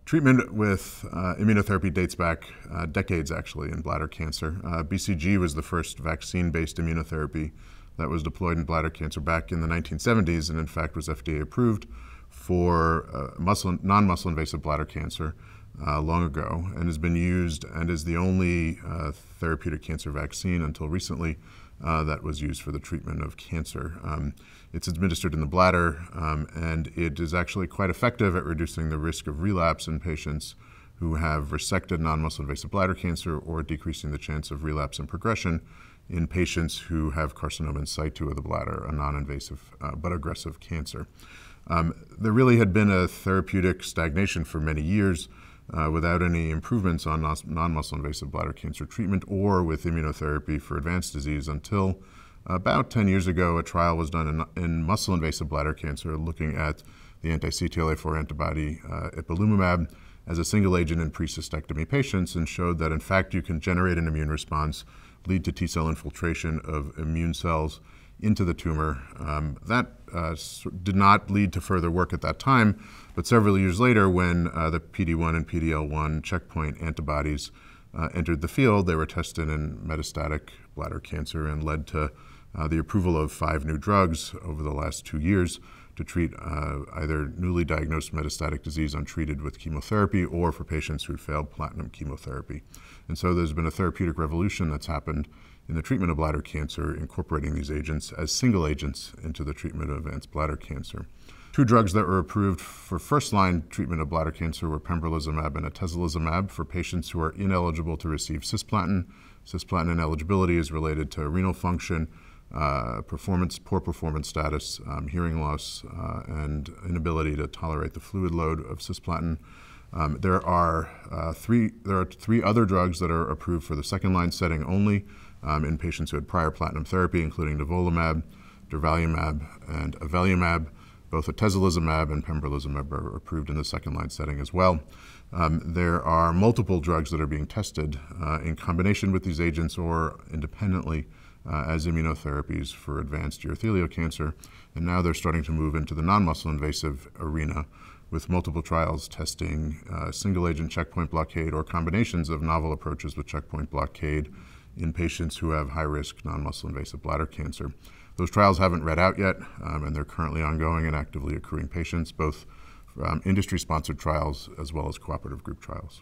Treatment with immunotherapy dates back decades, actually, in bladder cancer. BCG was the first vaccine-based immunotherapy that was deployed in bladder cancer back in the 1970s, and in fact was FDA approved for non-muscle invasive bladder cancer long ago, and has been used and is the only therapeutic cancer vaccine until recently that was used for the treatment of cancer. It's administered in the bladder, and it is actually quite effective at reducing the risk of relapse in patients who have resected non-muscle invasive bladder cancer, or decreasing the chance of relapse and progression in patients who have carcinoma in situ of the bladder, a non-invasive but aggressive cancer. There really had been a therapeutic stagnation for many years without any improvements on non-muscle invasive bladder cancer treatment or with immunotherapy for advanced disease until about 10 years ago. A trial was done in muscle invasive bladder cancer looking at the anti-CTLA-4 antibody ipilimumab as a single agent in pre-cystectomy patients, and showed that in fact you can generate an immune response, lead to T-cell infiltration of immune cells into the tumor. That did not lead to further work at that time, but several years later, when the PD-1 and PD-L1 checkpoint antibodies entered the field, they were tested in metastatic bladder cancer and led to the approval of 5 new drugs over the last 2 years to treat either newly diagnosed metastatic disease untreated with chemotherapy, or for patients who had failed platinum chemotherapy. And so there's been a therapeutic revolution that's happened in the treatment of bladder cancer, incorporating these agents as single agents into the treatment of advanced bladder cancer. 2 drugs that were approved for first-line treatment of bladder cancer were pembrolizumab and atezolizumab for patients who are ineligible to receive cisplatin. Cisplatin ineligibility is related to renal function, poor performance status, hearing loss, and inability to tolerate the fluid load of cisplatin. There are 3 other drugs that are approved for the second-line setting only in patients who had prior platinum therapy, including nivolumab, durvalumab, and avelumab. Both atezolizumab and pembrolizumab are approved in the second-line setting as well. There are multiple drugs that are being tested in combination with these agents or independently as immunotherapies for advanced urothelial cancer, and now they're starting to move into the non-muscle invasive arena with multiple trials testing single-agent checkpoint blockade or combinations of novel approaches with checkpoint blockade in patients who have high-risk non-muscle invasive bladder cancer. Those trials haven't read out yet, and they're currently ongoing and actively accruing patients, both industry-sponsored trials as well as cooperative group trials.